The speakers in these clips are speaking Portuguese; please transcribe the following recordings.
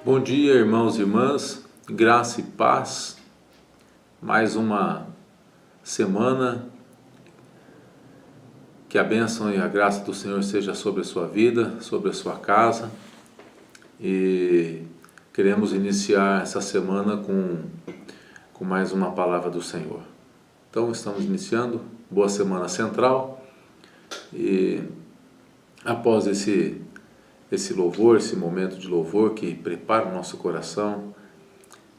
Bom dia, irmãos e irmãs, graça e paz. Mais uma semana, que a bênção e a graça do Senhor seja sobre a sua vida, sobre a sua casa. E queremos iniciar essa semana com mais uma palavra do Senhor. Então estamos iniciando, boa semana central, e após esse louvor, esse momento de louvor que prepara o nosso coração,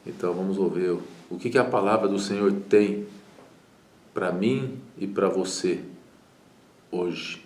então vamos ouvir o que a palavra do Senhor tem para mim e para você hoje.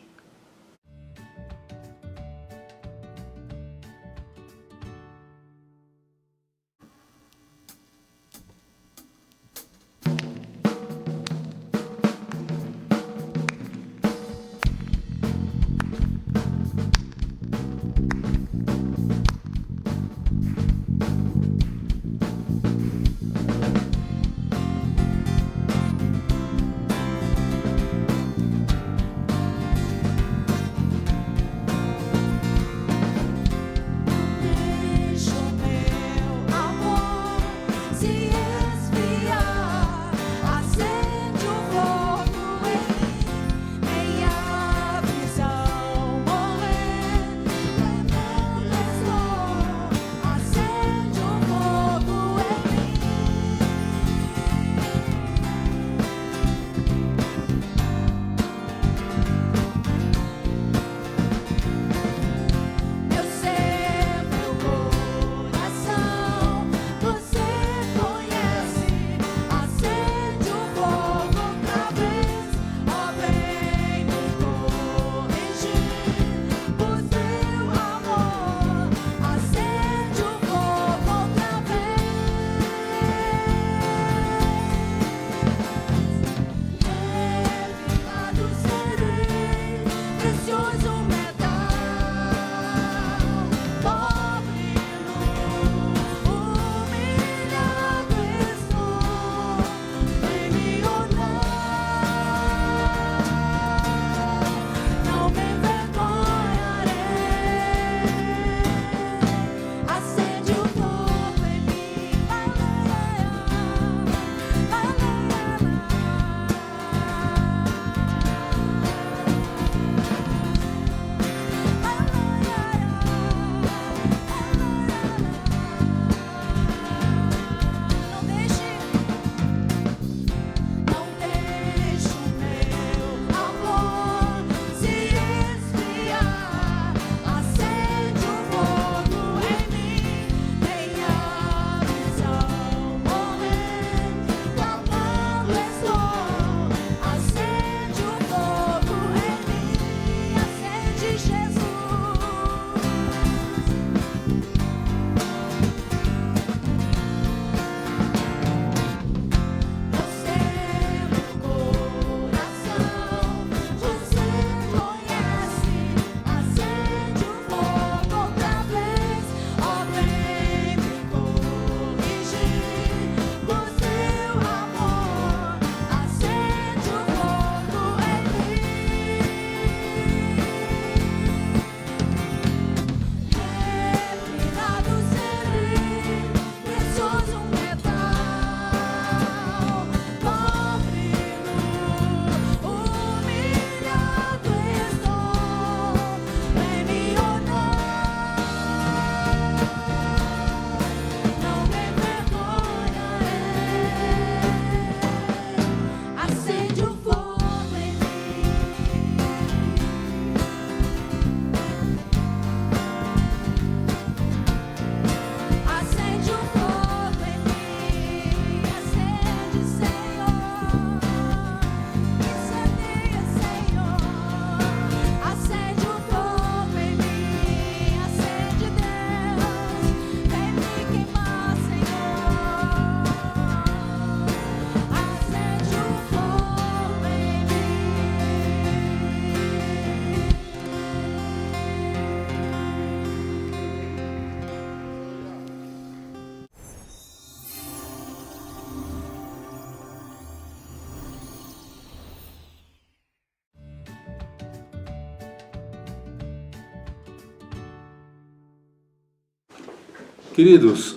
Queridos,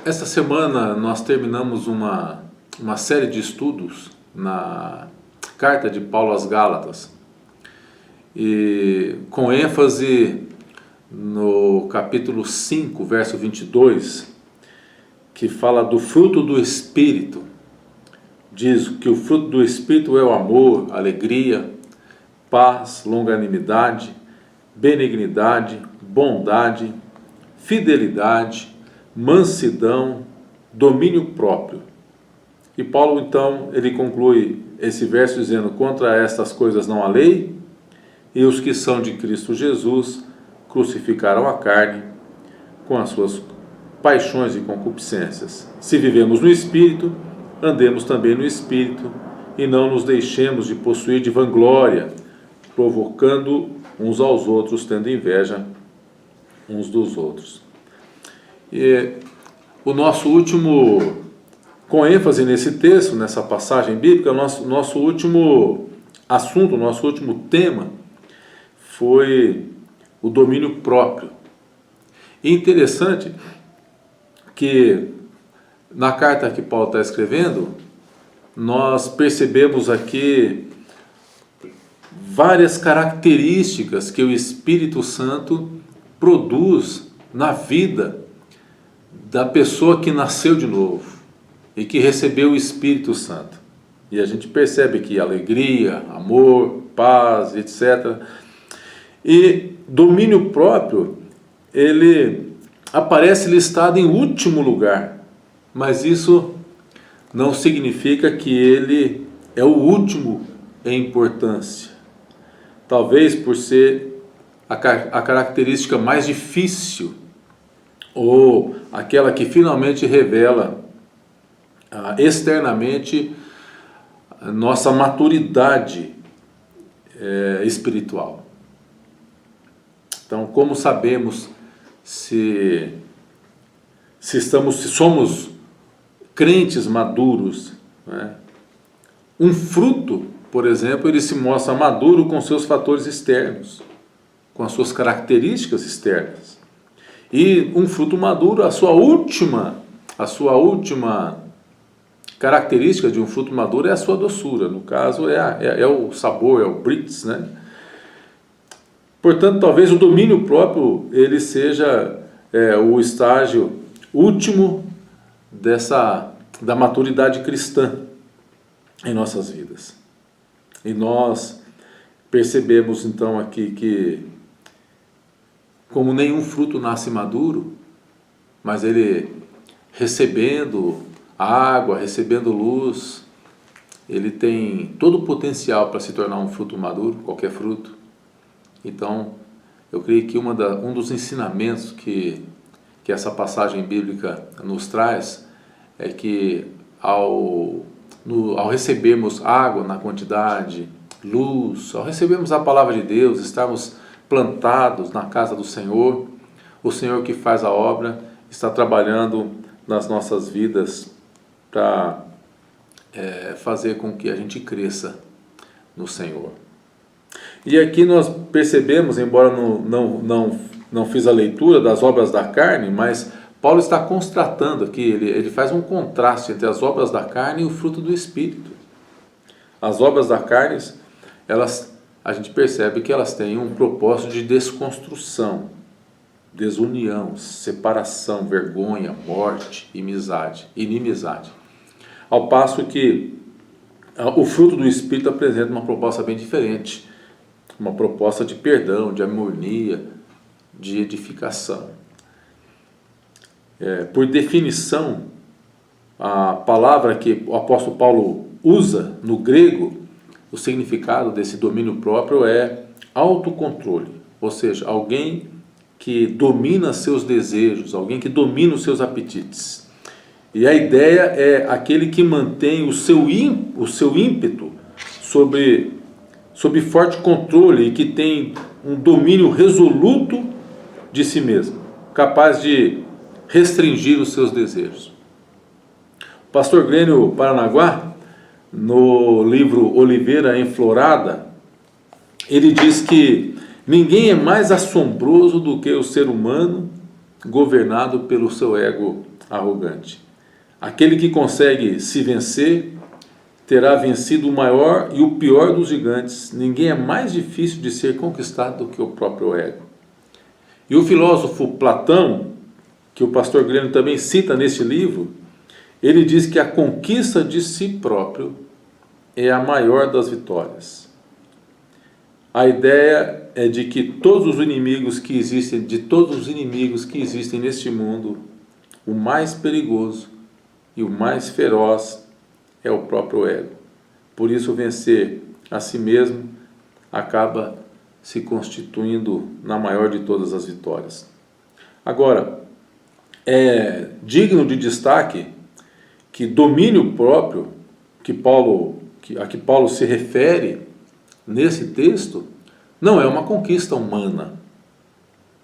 esta semana nós terminamos uma série de estudos na carta de Paulo às Gálatas, e com ênfase no capítulo 5, verso 22, que fala do fruto do Espírito. Diz que o fruto do Espírito é o amor, alegria, paz, longanimidade, benignidade, bondade, fidelidade, mansidão, domínio próprio. E Paulo, então, ele conclui esse verso dizendo: contra estas coisas não há lei, e os que são de Cristo Jesus crucificaram a carne com as suas paixões e concupiscências. Se vivemos no Espírito, andemos também no Espírito, e não nos deixemos de possuir de vanglória, provocando uns aos outros, tendo inveja uns dos outros. E o nosso último, com ênfase nesse texto, nessa passagem bíblica, nosso último assunto, nosso último tema foi o domínio próprio. E interessante que na carta que Paulo está escrevendo, nós percebemos aqui várias características que o Espírito Santo produz na vida da pessoa que nasceu de novo e que recebeu o Espírito Santo. E a gente percebe que alegria, amor, paz, etc. E domínio próprio, ele aparece listado em último lugar, mas isso não significa que ele é o último em importância. Talvez por ser a característica mais difícil, ou aquela que finalmente revela externamente a nossa maturidade espiritual. Então, como sabemos se somos crentes maduros, né? Um fruto, por exemplo, ele se mostra maduro com seus fatores externos, com as suas características externas. E um fruto maduro, a sua última característica de um fruto maduro é a sua doçura. No caso, é o sabor, é o britz, né? Portanto, talvez o domínio próprio ele seja o estágio último da maturidade cristã em nossas vidas. E nós percebemos então aqui que, como nenhum fruto nasce maduro, mas ele recebendo água, recebendo luz, ele tem todo o potencial para se tornar um fruto maduro, qualquer fruto. Então, eu creio que um dos ensinamentos que essa passagem bíblica nos traz é que ao recebermos água na quantidade, luz, ao recebermos a palavra de Deus, estarmos plantados na casa do Senhor, o Senhor que faz a obra está trabalhando nas nossas vidas para fazer com que a gente cresça no Senhor. E aqui nós percebemos, embora não fiz a leitura das obras da carne, mas Paulo está constatando aqui, ele faz um contraste entre as obras da carne e o fruto do Espírito. As obras da carne, a gente percebe que elas têm um propósito de desconstrução, desunião, separação, vergonha, morte, inimizade. Ao passo que o fruto do Espírito apresenta uma proposta bem diferente, uma proposta de perdão, de harmonia, de edificação. Por definição, a palavra que o apóstolo Paulo usa no grego, o significado desse domínio próprio é autocontrole, ou seja, alguém que domina seus desejos, alguém que domina os seus apetites. E a ideia é aquele que mantém o seu ímpeto sob forte controle e que tem um domínio resoluto de si mesmo, capaz de restringir os seus desejos. O pastor Glênio Paranaguá, no livro Oliveira Enflorada, ele diz que ninguém é mais assombroso do que o ser humano governado pelo seu ego arrogante. Aquele que consegue se vencer terá vencido o maior e o pior dos gigantes. Ninguém é mais difícil de ser conquistado do que o próprio ego. E o filósofo Platão, que o pastor Grêmio também cita nesse livro, ele diz que a conquista de si próprio é a maior das vitórias. A ideia é de que todos os inimigos que existem neste mundo, o mais perigoso e o mais feroz é o próprio ego. Por isso, vencer a si mesmo acaba se constituindo na maior de todas as vitórias. Agora, é digno de destaque que domínio próprio, a que Paulo se refere nesse texto, não é uma conquista humana,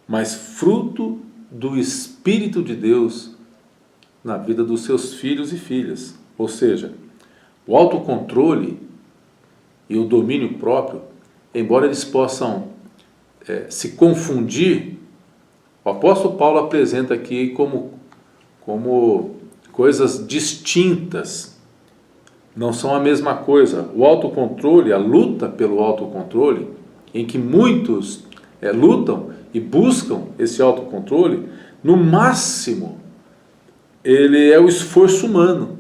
mas fruto do Espírito de Deus na vida dos seus filhos e filhas. Ou seja, o autocontrole e o domínio próprio, embora eles possam se confundir, o apóstolo Paulo apresenta aqui como coisas distintas, não são a mesma coisa. O autocontrole, a luta pelo autocontrole, em que muitos lutam e buscam esse autocontrole, no máximo, ele é o esforço humano.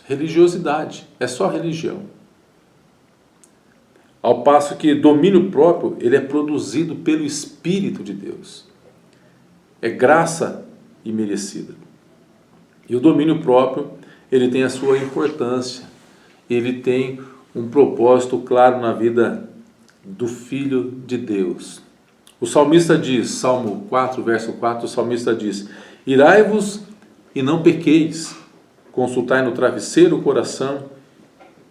Religiosidade, é só religião. Ao passo que domínio próprio, ele é produzido pelo Espírito de Deus. É graça imerecida. E o domínio próprio, ele tem a sua importância. Ele tem um propósito claro na vida do Filho de Deus. O salmista diz, Salmo 4, verso 4, o salmista diz: irai-vos e não pequeis, consultai no travesseiro o coração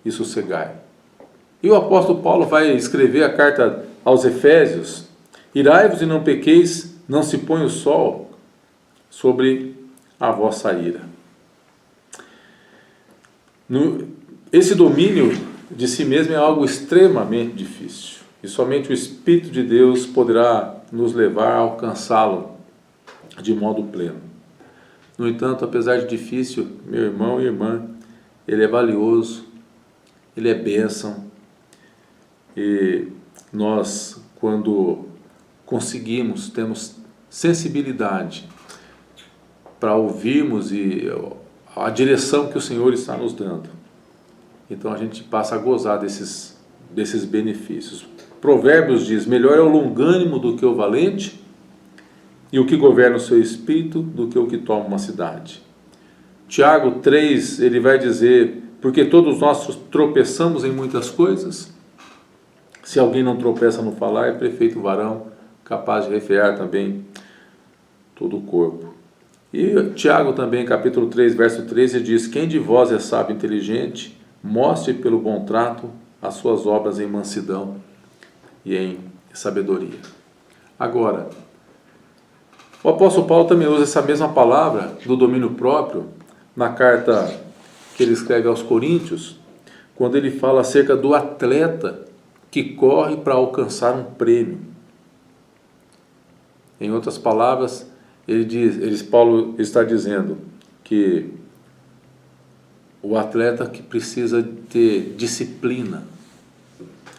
e sossegai. E o apóstolo Paulo vai escrever a carta aos Efésios: irai-vos e não pequeis, não se põe o sol sobre a vossa ira. Esse domínio de si mesmo é algo extremamente difícil, e somente o Espírito de Deus poderá nos levar a alcançá-lo de modo pleno. No entanto, apesar de difícil, meu irmão e irmã, ele é valioso, ele é bênção, e nós, quando conseguimos, temos sensibilidade para ouvirmos a direção que o Senhor está nos dando, então a gente passa a gozar desses benefícios. Provérbios diz: melhor é o longânimo do que o valente, e o que governa o seu espírito do que o que toma uma cidade. Tiago 3, ele vai dizer: porque todos nós tropeçamos em muitas coisas. Se alguém não tropeça no falar, é perfeito varão, capaz de refrear também todo o corpo. E Tiago também, capítulo 3, verso 13, diz: quem de vós é sábio e inteligente, mostre pelo bom trato as suas obras em mansidão e em sabedoria. Agora, o apóstolo Paulo também usa essa mesma palavra do domínio próprio na carta que ele escreve aos Coríntios, quando ele fala acerca do atleta que corre para alcançar um prêmio. Em outras palavras, Paulo está dizendo que o atleta que precisa ter disciplina,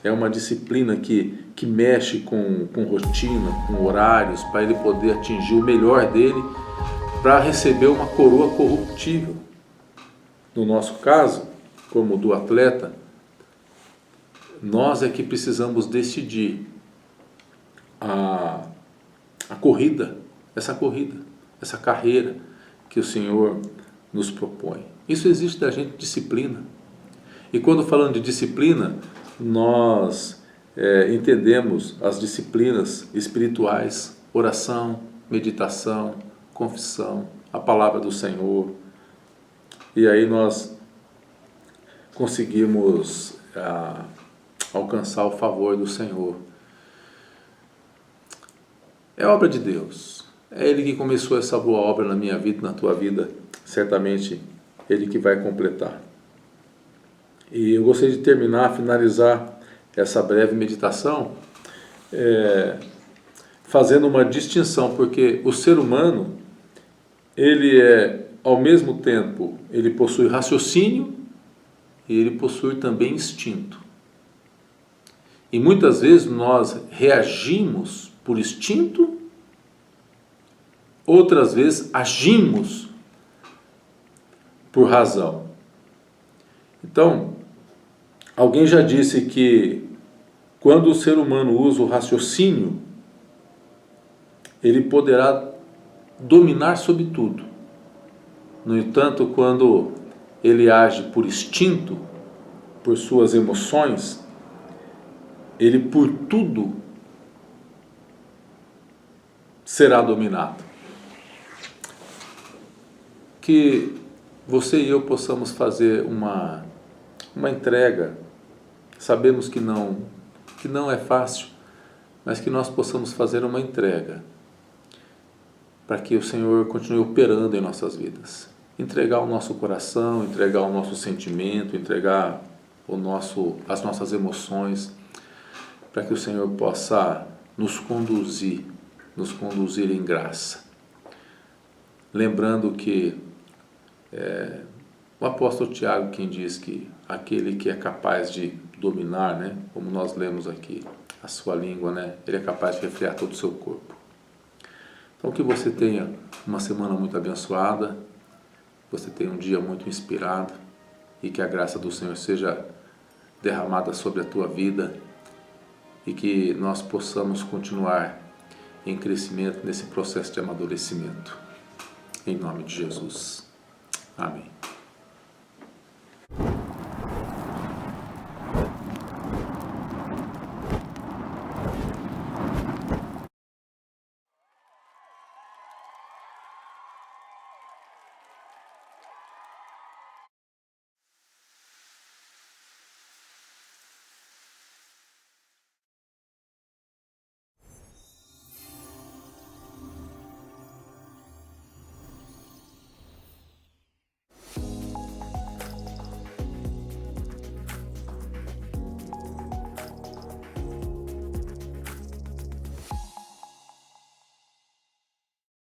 é uma disciplina que mexe com rotina, com horários, para ele poder atingir o melhor dele, para receber uma coroa corruptível. No nosso caso, como do atleta, nós é que precisamos decidir a corrida, essa carreira que o Senhor nos propõe. Isso exige da gente disciplina. E quando falando de disciplina, nós entendemos as disciplinas espirituais: oração, meditação, confissão, a palavra do Senhor. E aí nós conseguimos alcançar o favor do Senhor. É obra de Deus. É Ele que começou essa boa obra na minha vida, na tua vida. Certamente Ele que vai completar. E eu gostaria de finalizar essa breve meditação fazendo uma distinção, porque o ser humano, ele é, ao mesmo tempo, ele possui raciocínio e ele possui também instinto. E muitas vezes nós reagimos por instinto, outras vezes agimos por razão. Então, alguém já disse que quando o ser humano usa o raciocínio, ele poderá dominar sobre tudo. No entanto, quando ele age por instinto, por suas emoções, ele por tudo será dominado. Que você e eu possamos fazer uma entrega. Sabemos que não é fácil, mas que nós possamos fazer uma entrega para que o Senhor continue operando em nossas vidas. Entregar o nosso coração, entregar o nosso sentimento, entregar as nossas emoções, para que o Senhor possa nos conduzir em graça. Lembrando que o apóstolo Tiago quem diz que aquele que é capaz de dominar, né, como nós lemos aqui, a sua língua, né, ele é capaz de refrear todo o seu corpo. Então que você tenha uma semana muito abençoada, você tenha um dia muito inspirado e que a graça do Senhor seja derramada sobre a tua vida e que nós possamos continuar em crescimento nesse processo de amadurecimento. Em nome de Jesus. Amém.